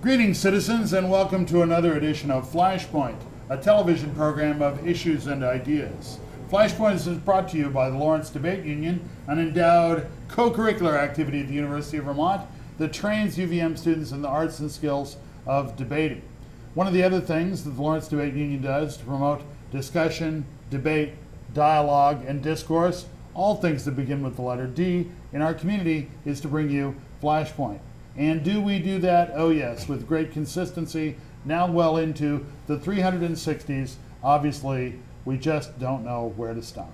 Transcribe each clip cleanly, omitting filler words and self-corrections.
Greetings, citizens, and welcome to another edition of Flashpoint, a television program of issues and ideas. Flashpoint is brought to you by the Lawrence Debate Union, an endowed co-curricular activity at the University of Vermont that trains UVM students in the arts and skills of debating. One of the other things that the Lawrence Debate Union does to promote discussion, debate, dialogue, and discourse, all things that begin with the letter D, in our community is to bring you Flashpoint. And do we do that? Oh yes, with great consistency, now well into the 360s. Obviously, we just don't know where to stop.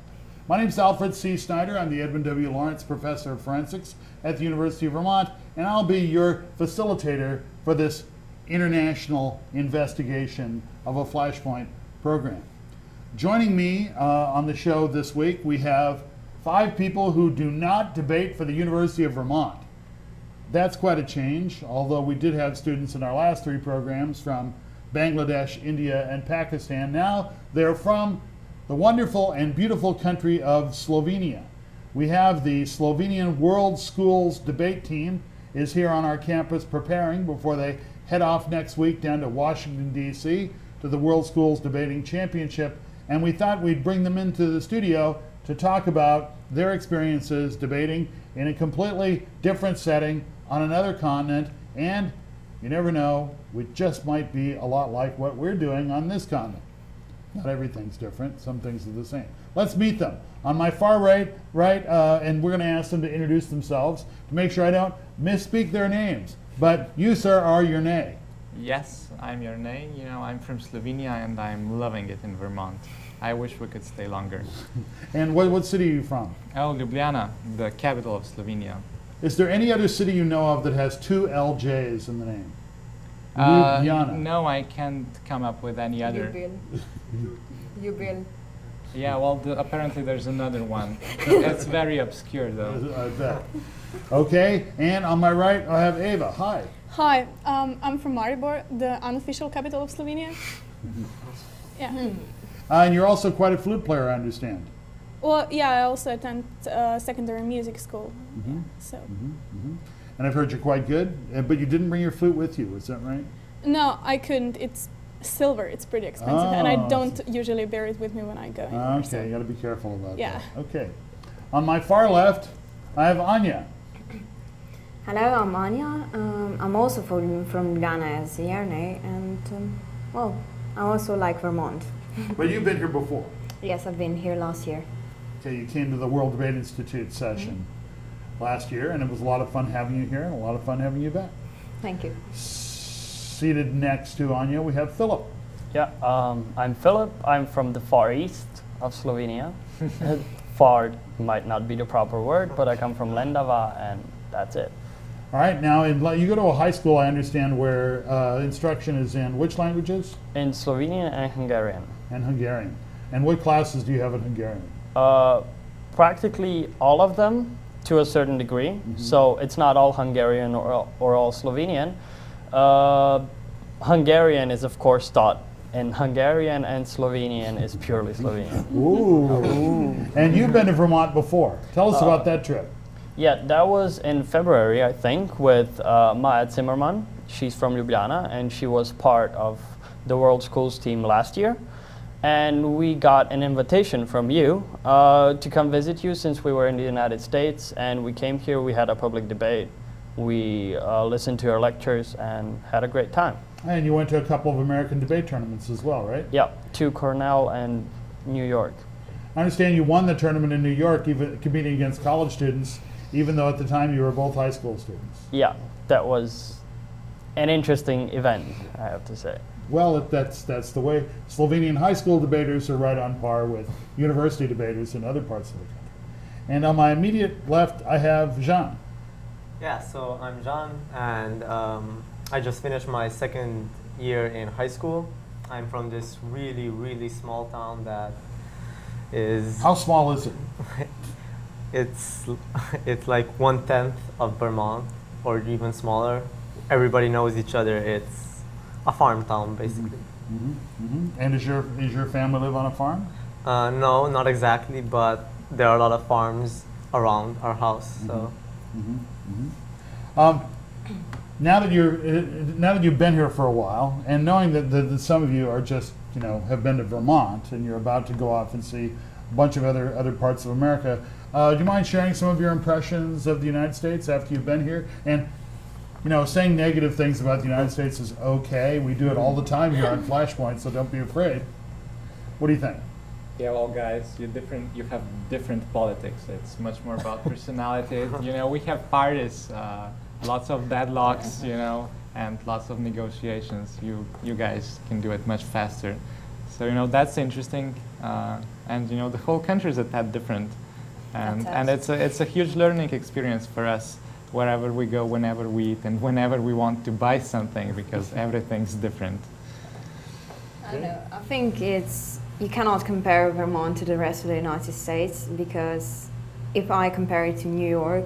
My name is Alfred C. Snyder. I'm the Edmund W. Lawrence Professor of Forensics at the University of Vermont, and I'll be your facilitator for this international investigation of a Flashpoint program. Joining me on the show this week, we have 5 people who do not debate for the University of Vermont. That's quite a change, although we did have students in our last 3 programs from Bangladesh, India, and Pakistan. Now they're from the wonderful and beautiful country of Slovenia. We have the Slovenia World Schools Debate team is here on our campus preparing before they head off next week down to Washington, D.C. to the World Schools Debating Championship. And we thought we'd bring them into the studio to talk about their experiences debating in a completely different setting on another continent, and you never know, we just might be a lot like what we're doing on this continent. Not everything's different, some things are the same. Let's meet them. On my far right, and we're going to ask them to introduce themselves to make sure I don't misspeak their names. But you, sir, are Jurnej. Yes, I'm Jurnej. You know, I'm from Slovenia and I'm loving it in Vermont. I wish we could stay longer. And what city are you from? Oh, Ljubljana, the capital of Slovenia. Is there any other city you know of that has 2 LJs in the name? Ljubljana. No, I can't come up with any other. Ljubljana. Yeah, well, apparently there's another one. It's very obscure, though. I bet. Okay, and on my right, I have Eva. Hi. Hi, I'm from Maribor, the unofficial capital of Slovenia. Yeah. And you're also quite a flute player, I understand. Well, yeah, I also attend secondary music school. Mm-hmm. So. Mm-hmm. Mm-hmm. And I've heard you're quite good, but you didn't bring your flute with you, is that right? No, I couldn't. It's silver. It's pretty expensive, and I don't usually bear it with me when I go anywhere. Okay, so. you got to be careful about yeah. that. Okay. On my far left, I have Anya. Hello, I'm Anya. I'm also from Ljubljana as Jurnej, and well, I also like Vermont. But you've been here before. Yes, I've been here last year. Okay, you came to the World Debate Institute session last year, and it was a lot of fun having you here, and a lot of fun having you back. Thank you. Seated next to Anya, we have Philip. Yeah, I'm Philip. I'm from the far east of Slovenia. Far might not be the proper word, but I come from Lendava, and that's it. All right, now you go to a high school, I understand, where instruction is in which languages? In Slovenian and Hungarian. And Hungarian. And what classes do you have in Hungarian? Practically all of them, to a certain degree. Mm-hmm. So it's not all Hungarian or all Slovenian. Hungarian is, of course, taught in Hungarian, and Slovenian is purely Slovenian. Ooh. And you've been to Vermont before. Tell us about that trip. Yeah, that was in February, I think, with Maja Zimmerman. She's from Ljubljana, and she was part of the World Schools team last year. And we got an invitation from you to come visit you since we were in the United States, and we came here, we had a public debate. We listened to your lectures and had a great time. And you went to a couple of American debate tournaments as well, right? Yeah, to Cornell and New York. I understand you won the tournament in New York, even competing against college students, even though at the time you were both high school students. Yeah, that was an interesting event, I have to say. Well, that's the way. Slovenian high school debaters are right on par with university debaters in other parts of the country. And on my immediate left, I have Jean. Yeah, so I'm Jean, and I just finished my 2nd year in high school. I'm from this really, really small town that is... How small is it? It's like 1/10 of Vermont, or even smaller. Everybody knows each other. It's a farm town, basically. Mm-hmm. Mm-hmm. And does your family live on a farm? No, not exactly, but there are a lot of farms around our house. So. Mm-hmm. Mm-hmm. now that you've been here for a while, and knowing that some of you are just have been to Vermont and you're about to go off and see a bunch of other parts of America, do you mind sharing some of your impressions of the United States after you've been here? And saying negative things about the United States is okay. We do it all the time here on Flashpoint, so don't be afraid. What do you think? Yeah, well, guys, you have different politics. It's much more about personality. We have parties, lots of deadlocks, and lots of negotiations. You guys can do it much faster. So that's interesting, and the whole country is a tad different, and it's a huge learning experience for us wherever we go, whenever we eat, and whenever we want to buy something, because everything's different. I don't know. I think you cannot compare Vermont to the rest of the United States, because if I compare it to New York,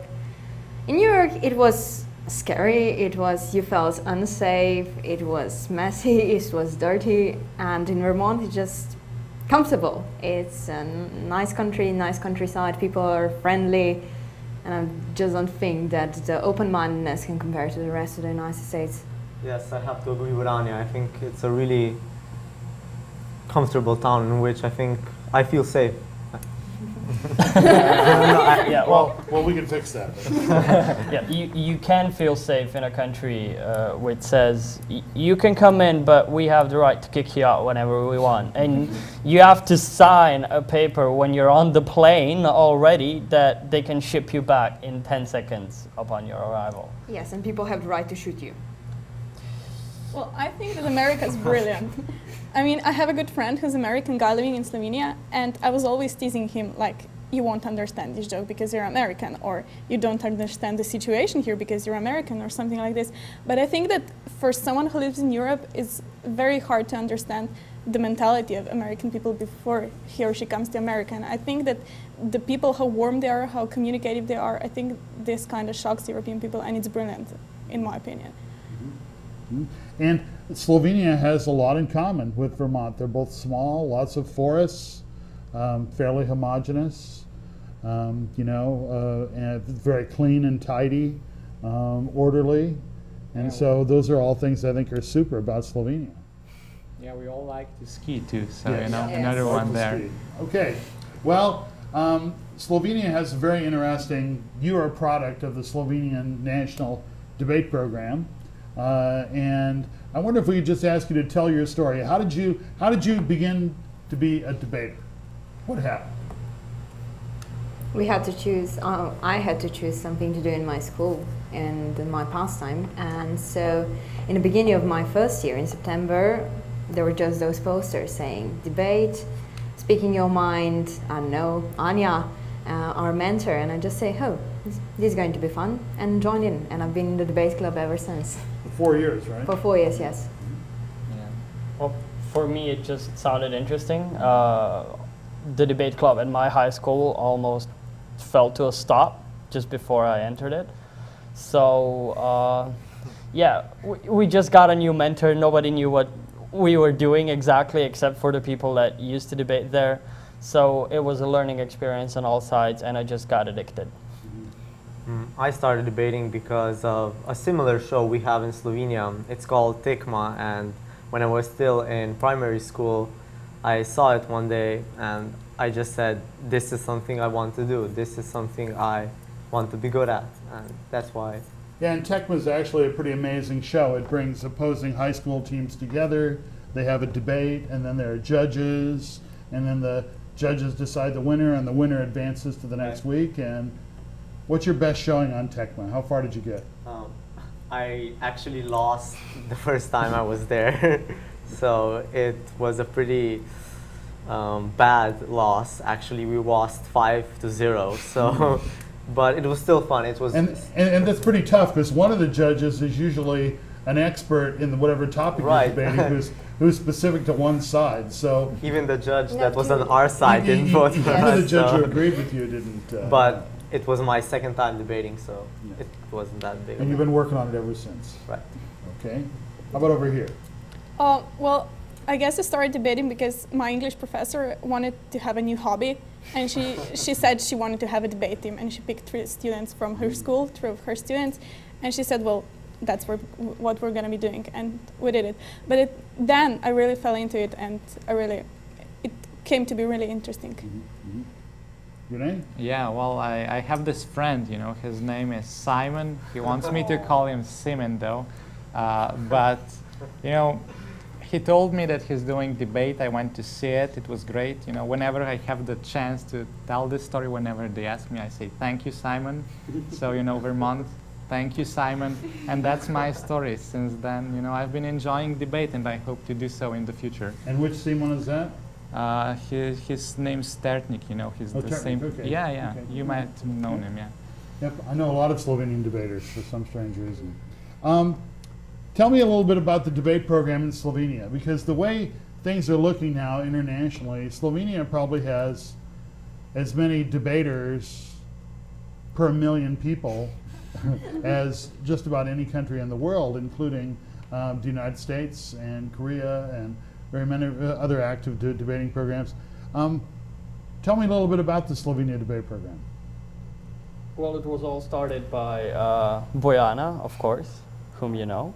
in New York it was scary, you felt unsafe, it was messy, it was dirty, and in Vermont it's just comfortable. It's a nice country, nice countryside, people are friendly, and I just don't think that the open-mindedness can compare to the rest of the United States. Yes, I have to agree with Anya. I think it's a really comfortable town in which I feel safe. Well, we can fix that. Yeah, you can feel safe in a country which says you can come in, but we have the right to kick you out whenever we want. And you have to sign a paper when you're on the plane already that they can ship you back in 10 seconds upon your arrival. Yes, and people have the right to shoot you. Well, I think that America is brilliant. I mean, I have a good friend who's an American guy living in Slovenia, and I was always teasing him, like, you won't understand this joke because you're American, or you don't understand the situation here because you're American, or something like this. But I think that for someone who lives in Europe, it's very hard to understand the mentality of American people before he or she comes to America. And I think that the people, how warm they are, how communicative they are, I think this kind of shocks European people, and it's brilliant, in my opinion. Mm-hmm. And Slovenia has a lot in common with Vermont. They're both small, lots of forests, fairly homogeneous, and very clean and tidy, orderly. And so those are all things I think are super about Slovenia. Yeah, we all like to ski too, so Yes. another one there. Okay, well, Slovenia has a very interesting, you are a product of the Slovenian National Debate Program. And I wonder if we could just ask you to tell your story. How did you begin to be a debater? What happened? We had to choose. I had to choose something to do in my school and in my pastime. And so, in the beginning of my first year in September, there were just those posters saying debate, speaking your mind. I don't know, Anya, our mentor, and I just say, oh, this is going to be fun, and join in. And I've been in the debate club ever since. For 4 years, right? For 4 years, yes. Yeah. Well, for me, it just sounded interesting. The debate club at my high school almost fell to a stop just before I entered it. So, yeah, we just got a new mentor. Nobody knew what we were doing exactly, except for the people that used to debate there. So it was a learning experience on all sides, and I just got addicted. I started debating because of a similar show we have in Slovenia. It's called Tekma, and when I was still in primary school, I saw it one day and I just said, this is something I want to do. This is something I want to be good at, and that's why. Yeah, and Tekma is actually a pretty amazing show. It brings opposing high school teams together. They have a debate, and then there are judges, and then the judges decide the winner, and the winner advances to the next week. And what's your best showing on Tekma? How far did you get? I actually lost the first time I was there. So it was a pretty bad loss. Actually, we lost 5-0. So, but it was still fun. It was, and that's pretty tough because one of the judges is usually an expert in whatever topic you're debating, who's specific to one side. So even the judge that was on our side didn't vote for us. Even the judge who agreed with you didn't. But it was my second time debating, so it wasn't that big. And you've been working on it ever since. Right. Okay. How about over here? Well, I guess I started debating because my English professor wanted to have a new hobby, and she said she wanted to have a debate team, and she picked 3 students from her school, 3 of her students, and she said, well, that's what we're going to be doing, and we did it. But then I really fell into it, and it came to be really interesting. Your name? Yeah, well, I have this friend, you know, his name is Simon. He wants me to call him Simon, though. But, you know, he told me that he's doing debate. I went to see it. It was great. You know, whenever I have the chance to tell this story, whenever they ask me, I say, thank you, Simon. So, you know, Vermont, thank you, Simon. And that's my story. Since then, you know, I've been enjoying debate, and I hope to do so in the future. And which Simon is that? His name's Stertnik, you know, he's the same. Okay. Yeah, yeah, Okay. you might have known him, yeah. Yep, I know a lot of Slovenian debaters for some strange reason. Tell me a little bit about the debate program in Slovenia, because the way things are looking now internationally, Slovenia probably has as many debaters per million people as just about any country in the world, including the United States and Korea and very many other active debating programs. Tell me a little bit about the Slovenia debate program. Well, it was all started by Bojana, of course, whom you know,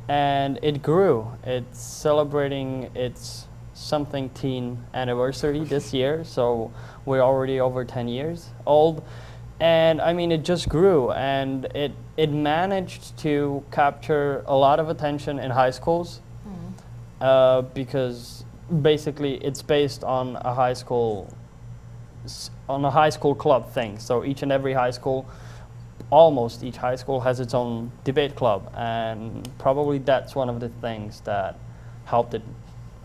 and it grew. It's celebrating its something-teen anniversary this year, so we're already over 10 years old. And I mean, it just grew, and it managed to capture a lot of attention in high schools. Because basically it's based on a high school club thing. So each and every high school, almost each high school has its own debate club, and probably that's one of the things that helped it.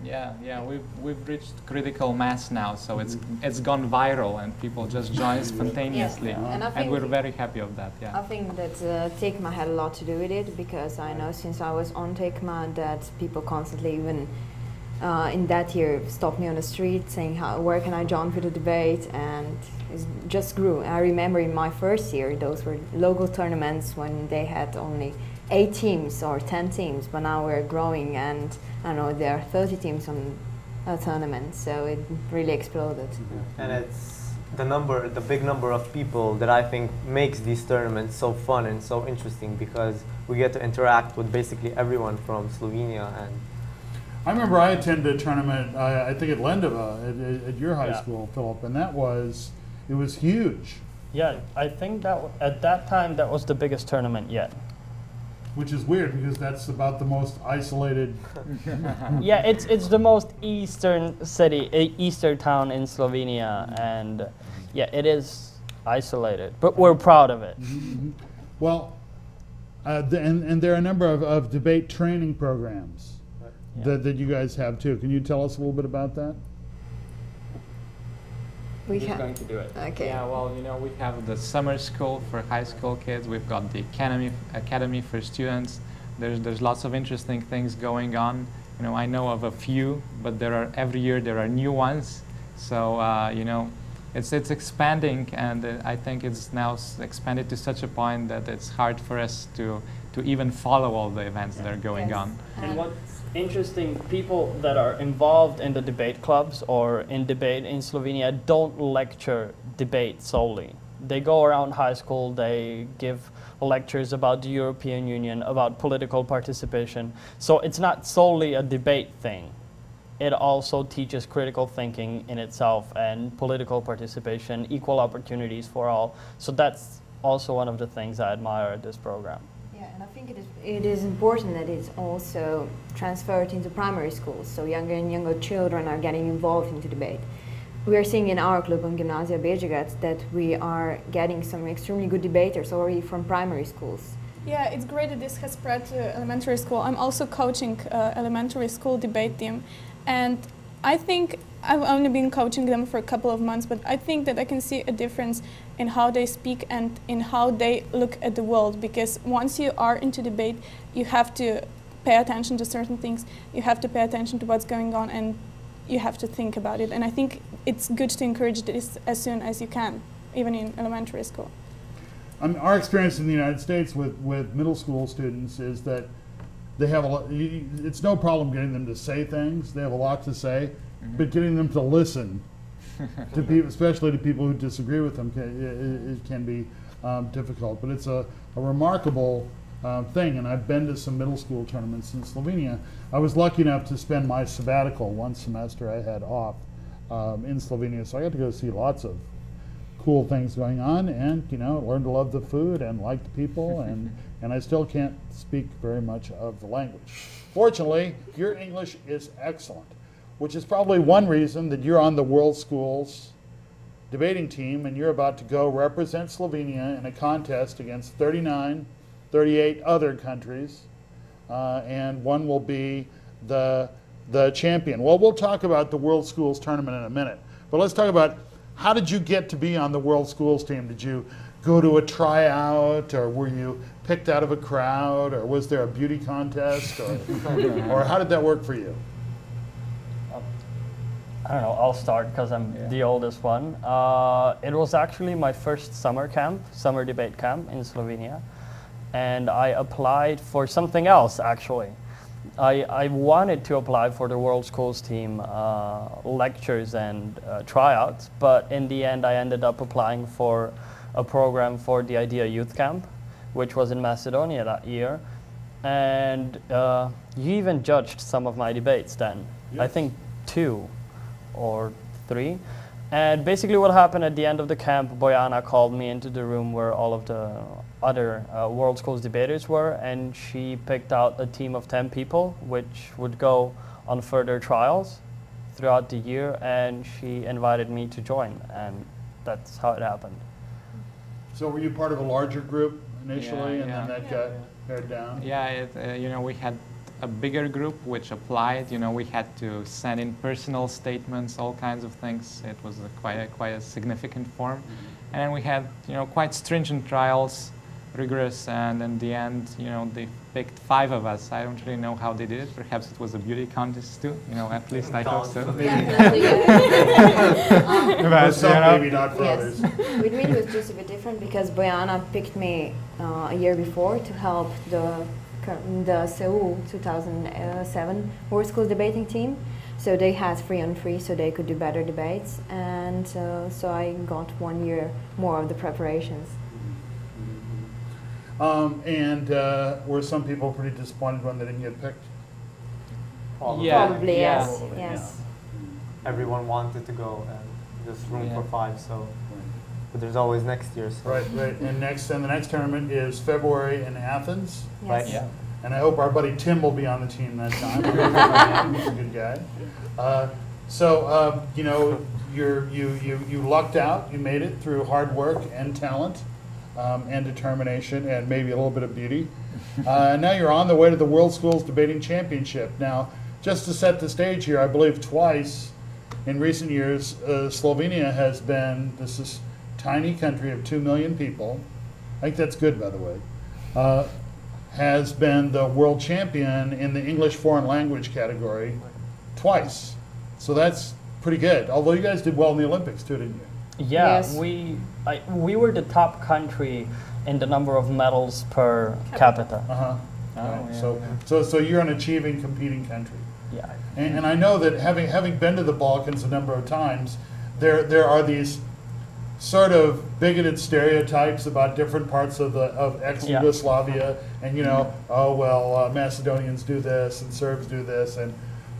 Yeah, yeah, we've reached critical mass now, so it's gone viral, and people just join spontaneously, Yeah. And we're very happy of that. Yeah. I think that TICMA had a lot to do with it, because I know since I was on TICMA that people constantly, even in that year, stopped me on the street saying, where can I join for the debate, and it just grew. I remember in my first year, those were local tournaments when they had only 8 teams or 10 teams, but now we're growing, and I don't know, there are 30 teams on a tournament, so it really exploded. And it's the big number of people that I think makes these tournaments so fun and so interesting, because we get to interact with basically everyone from Slovenia. And I remember I attended a tournament, I think at Lendava, at your high school, Philip, and it was huge. Yeah, I think that at that time that was the biggest tournament yet. Which is weird, because that's about the most isolated. Yeah, it's the most eastern city, eastern town in Slovenia, and yeah, it is isolated, but we're proud of it. Well, and there are a number of debate training programs that you guys have too. Can you tell us a little bit about that? We Who's going to do it? Okay. Yeah, well, you know, we have the summer school for high school kids. We've got the academy for students. There's lots of interesting things going on. You know, I know of a few, but every year there are new ones. So you know, it's expanding, and I think it's now expanded to such a point that it's hard for us to even follow all the events that are going on. And what's interesting, people that are involved in the debate clubs or in debate in Slovenia don't lecture debate solely. They go around high school, they give lectures about the European Union, about political participation. So it's not solely a debate thing. It also teaches critical thinking in itself and political participation, equal opportunities for all. So that's also one of the things I admire at this program. Yeah, and I think it is important that it's also transferred into primary schools, so younger and younger children are getting involved into debate. We are seeing in our club on Gimnazia Bežigrad that we are getting some extremely good debaters already from primary schools. Yeah, it's great that this has spread to elementary school. I'm also coaching elementary school debate team, and I think I've only been coaching them for a couple of months, but I think that I can see a difference in how they speak and in how they look at the world, because once you are into debate, you have to pay attention to certain things, you have to pay attention to what's going on, and you have to think about it. And I think it's good to encourage this as soon as you can, even in elementary school. Our experience in the United States with middle school students is that they have it's no problem getting them to say things. They have a lot to say, but getting them to listen to people, especially to people who disagree with them, it can be difficult. But it's a remarkable thing, and I've been to some middle school tournaments in Slovenia. I was lucky enough to spend my sabbatical, one semester I had off in Slovenia, so I got to go see lots of cool things going on, and learn to love the food and like the people, and I still can't speak very much of the language. Fortunately, your English is excellent, which is probably one reason that you're on the World Schools debating team, and you're about to go represent Slovenia in a contest against 38 other countries, and one will be the champion. Well, we'll talk about the World Schools tournament in a minute, but let's talk about how did you get to be on the World Schools team? Did you go to a tryout, or were you picked out of a crowd, or was there a beauty contest, or how did that work for you? I don't know, I'll start because I'm the oldest one. It was actually my first summer debate camp in Slovenia. And I applied for something else, actually. I wanted to apply for the World Schools team lectures and tryouts, but in the end I ended up applying for a program for the IDEA Youth Camp, which was in Macedonia that year. And you even judged some of my debates then. Yes. I think 2 or 3. And basically what happened at the end of the camp, Bojana called me into the room where all of the other World Schools debaters were, and she picked out a team of 10 people, which would go on further trials throughout the year, and she invited me to join, and that's how it happened. So were you part of a larger group initially, and then that got pared down? Yeah, we had a bigger group which applied. We had to send in personal statements, all kinds of things. It was quite a significant form. And then we had quite stringent trials, rigorous, and in the end they picked 5 of us. I don't really know how they did it. Perhaps it was a beauty contest too. At least I hope so. For some, maybe not for others. With me it was just a bit different because Bojana picked me a year before to help the Seoul 2007 World Schools debating team. So they had 3-on-3, so they could do better debates, and so I got 1 year more of the preparations. And were some people pretty disappointed when they didn't get picked? Probably, yes. Probably, yes. Yeah. Everyone wanted to go, and there's room for 5, so. But there's always next year. So. Right. And the next tournament is February in Athens. Yes. Right. Yeah. And I hope our buddy Tim will be on the team that time. He's a good guy. You lucked out. You made it through hard work and talent, and determination, and maybe a little bit of beauty. Now you're on the way to the World Schools Debating Championship. Now, just to set the stage here, I believe twice in recent years, Slovenia has been this tiny country of 2 million people. I think that's good, by the way. Has been the world champion in the English foreign language category twice. So that's pretty good. Although you guys did well in the Olympics too, didn't you? Yeah, yes. we were the top country in the number of medals per capita. So you're an achieving, competing country. Yeah. And I know that having been to the Balkans a number of times, there are these sort of bigoted stereotypes about different parts of ex-Yugoslavia, and Macedonians do this and Serbs do this, and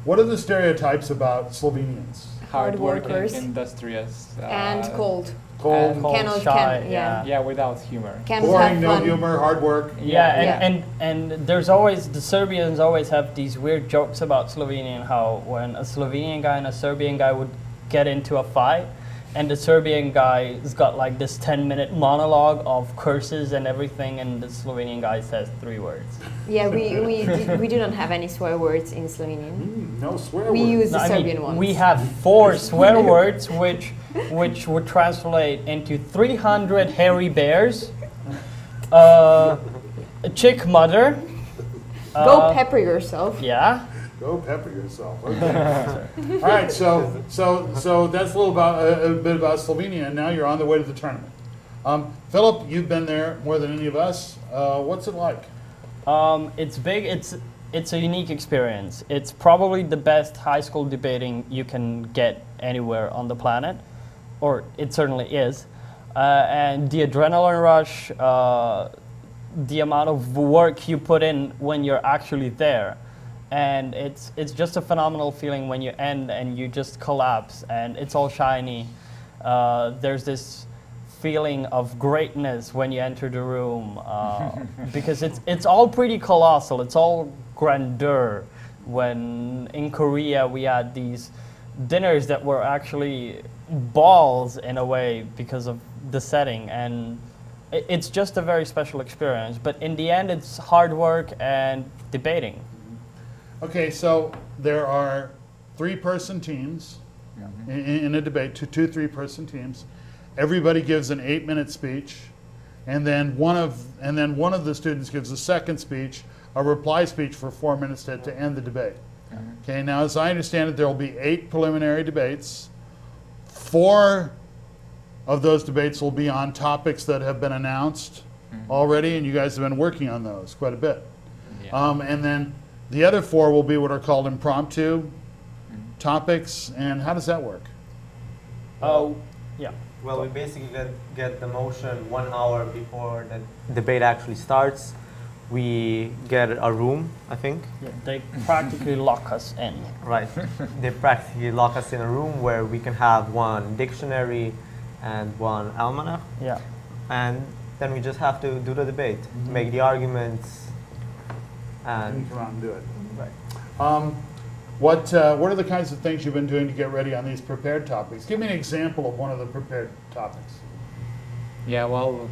what are the stereotypes about Slovenians? Hard workers, industrious, and cold. Cold, shy, yeah, without humor. Boring, no humor, hard work. And there's always, the Serbians always have these weird jokes about Slovenia, and how when a Slovenian guy and a Serbian guy would get into a fight, and the Serbian guy's got like this 10-minute monologue of curses and everything, and the Slovenian guy says 3 words. Yeah, we do not have any swear words in Slovenian. No swear words. We use the Serbian ones. We have 4 swear words, which would translate into 300 hairy bears, a chick mother. Go pepper yourself. Yeah. Go pepper yourself. Okay. All right, so that's a bit about Slovenia, and now you're on the way to the tournament. Philip, you've been there more than any of us. What's it like? It's big. It's a unique experience. It's probably the best high school debating you can get anywhere on the planet, or it certainly is. And the adrenaline rush, the amount of work you put in when you're actually there. And it's just a phenomenal feeling when you end and you just collapse and it's all shiny. There's this feeling of greatness when you enter the room because it's all pretty colossal. It's all grandeur. When in Korea we had these dinners that were actually balls in a way because of the setting, and it's just a very special experience. But in the end, it's hard work and debating. Okay, so there are 3-person teams in a debate, two 3-person teams. Everybody gives an 8-minute speech, and then one of the students gives a second speech, a reply speech for 4 minutes to end the debate. Okay, now as I understand it, there will be 8 preliminary debates. 4 of those debates will be on topics that have been announced already, and you guys have been working on those quite a bit. And then the other 4 will be what are called impromptu topics. And how does that work? Oh, yeah. Well, we basically get the motion 1 hour before the debate actually starts. We get a room, I think. Yeah, they practically lock us in. Right. They practically lock us in a room where we can have 1 dictionary and 1 almanac. Yeah. And then we just have to do the debate, make the arguments, and come out and do it. right. What are the kinds of things you've been doing to get ready on these prepared topics? Give me an example of one of the prepared topics. Yeah, well,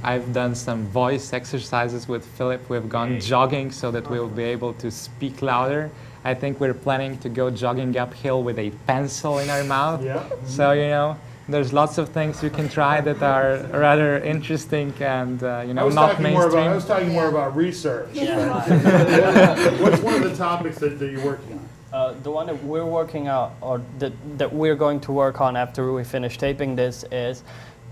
I've done some voice exercises with Philip. We've gone jogging so that we'll be able to speak louder. I think we're planning to go jogging uphill with a pencil in our mouth. Yeah. So, you know, there's lots of things you can try that are rather interesting and, you know, not mainstream. I was talking more about research. Yeah. What's one of the topics that you're working on? The one that we're working out, or that we're going to work on after we finish taping this, is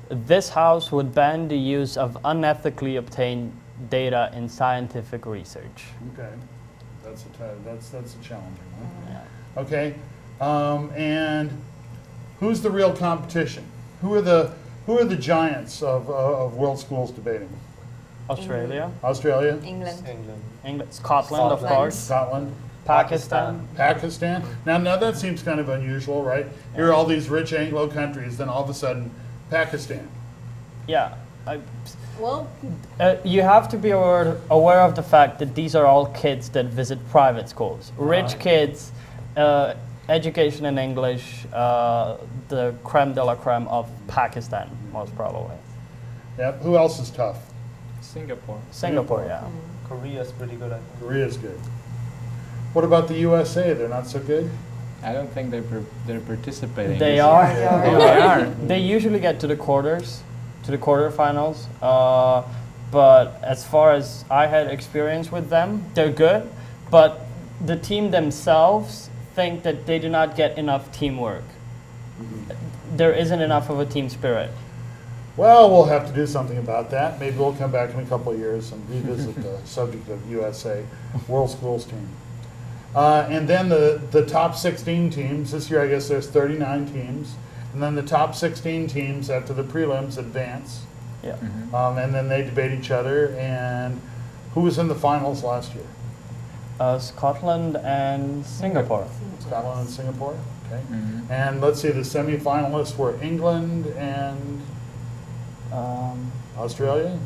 this house would ban the use of unethically obtained data in scientific research. Okay, that's a challenging one. Yeah. Okay, and who's the real competition? Who are the giants of World Schools debating? Australia, Australia, England. England, Scotland, of Scotland. course, Scotland, Pakistan. Pakistan. Now that seems kind of unusual, right? Here are all these rich Anglo countries, then all of a sudden, Pakistan. Yeah. Well, You have to be aware of the fact that these are all kids that visit private schools. Rich kids, education in English, the creme de la creme of Pakistan, most probably. Yep. Who else is tough? Singapore, yeah. Korea's pretty good, I think. Korea's good. What about the USA? They're not so good? I don't think they're participating. They this are. year. Oh, they are. They usually get to the quarterfinals. But as far as I had experience with them, they're good. But the team themselves think that they do not get enough teamwork. There isn't enough of a team spirit. Well, we'll have to do something about that. Maybe we'll come back in a couple of years and revisit the subject of USA World Schools team. And then the top 16 teams, this year I guess there's 39 teams, and then the top 16 teams after the prelims advance, Yeah. and then they debate each other. And who was in the finals last year? Scotland and Singapore. Scotland and Singapore, okay. And let's see, the semifinalists were England and Australia,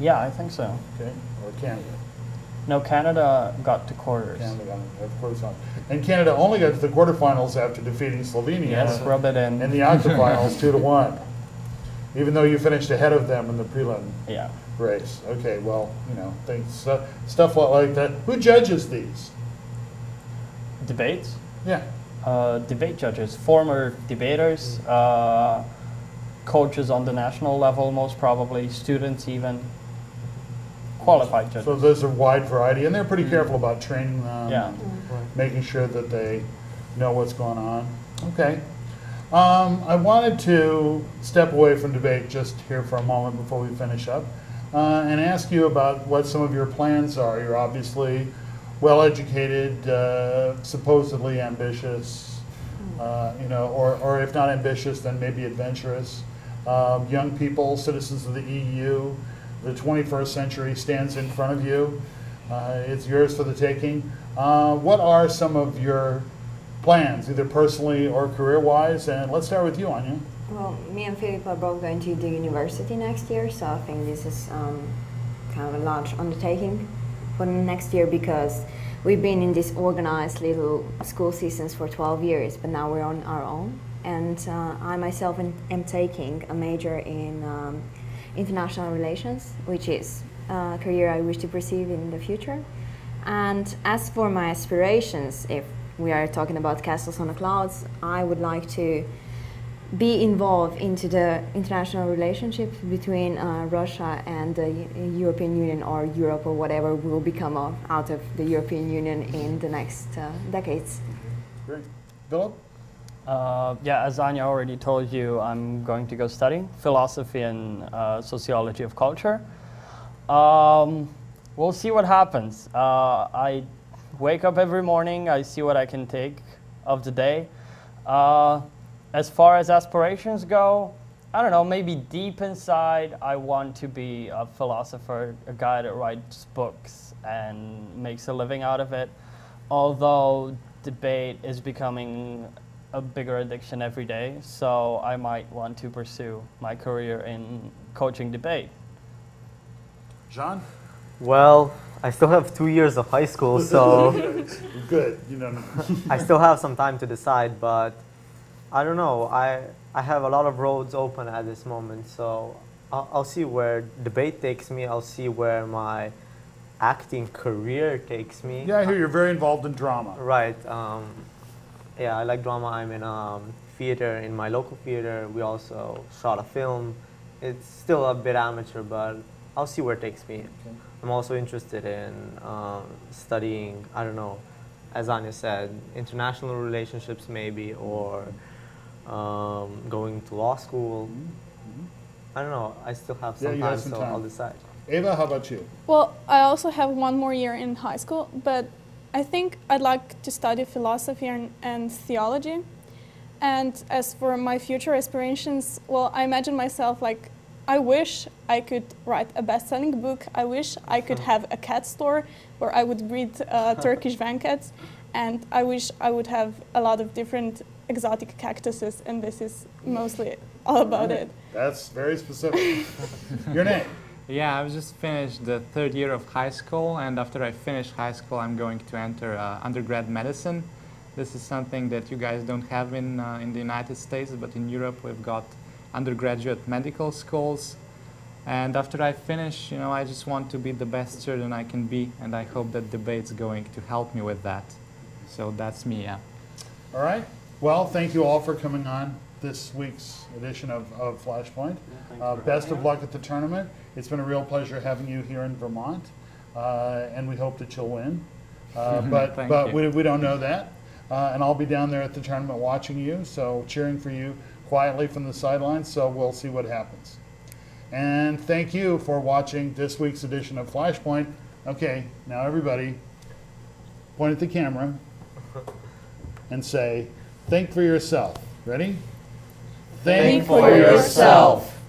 Yeah, I think so. okay, or Canada. No, Canada got to quarters. Canada got it, of course not. And Canada only got to the quarterfinals after defeating Slovenia. Yes, rub it in. In the octafinals, 2-1. Even though you finished ahead of them in the prelim Yeah. race. Okay, well, you know, things, stuff like that. Who judges these? Debates. Yeah. Debate judges, former debaters, coaches on the national level, most probably, students even, qualified judges. So there's a wide variety, and they're pretty careful about training them, Yeah. and making sure that they know what's going on. Okay. I wanted to step away from debate just here for a moment before we finish up, and ask you about what some of your plans are. You're obviously well-educated, supposedly ambitious, you know, or if not ambitious, then maybe adventurous. Young people, citizens of the EU. the 21st century stands in front of you. It's yours for the taking. What are some of your plans, either personally or career-wise? And let's start with you, Anya. Well, me and Philip are both going to the university next year, so I think this is kind of a large undertaking for next year, because we've been in this organized little school systems for 12 years, but now we're on our own. And I myself am taking a major in international relations, which is a career I wish to pursue in the future. And as for my aspirations, if we are talking about castles on the clouds, I would like to be involved into the international relationships between Russia and the European Union, or Europe, or whatever will become out of the European Union in the next decades. Great. Philip? Yeah, as Anya already told you, I'm going to go study philosophy and sociology of culture. We'll see what happens. I wake up every morning, I see what I can take of the day. As far as aspirations go, I don't know, maybe deep inside I want to be a philosopher, a guy that writes books and makes a living out of it. Although debate is becoming a bigger addiction every day, so I might want to pursue my career in coaching debate. Jean? Well, I still have 2 years of high school, so Good. You know. I still have some time to decide, but I don't know. I have a lot of roads open at this moment, so I'll see where debate takes me. I'll see where my acting career takes me. Yeah, I hear you're very involved in drama. Right. Yeah, I like drama. I'm in theater, in my local theater. We also shot a film. It's still a bit amateur, but I'll see where it takes me. Okay. I'm also interested in studying, I don't know, as Anya said, international relationships maybe, or going to law school. I don't know. I still have some time, so I'll decide. Ava, how about you? Well, I also have one more year in high school, but I think I'd like to study philosophy and theology. And as for my future aspirations, well, I imagine myself like, I wish I could write a best-selling book. I wish I could have a cat store where I would breed Turkish van cats. And I wish I would have a lot of different exotic cactuses, and this is mostly all about it. That's very specific. Your name? Yeah, I've just finished the 3rd year of high school, and after I finish high school, I'm going to enter undergrad medicine. This is something that you guys don't have in the United States, but in Europe we've got undergraduate medical schools. And after I finish, you know, I just want to be the best surgeon I can be, and I hope that debate's going to help me with that. So that's me, yeah. All right. Well, thank you all for coming on this week's edition of Flashpoint. Best of luck at the tournament. It's been a real pleasure having you here in Vermont, and we hope that you'll win. But we don't know that. And I'll be down there at the tournament watching you, so cheering for you quietly from the sidelines, so we'll see what happens. And thank you for watching this week's edition of Flashpoint. Okay, now everybody, point at the camera and say, think for yourself. Ready? Think for yourself.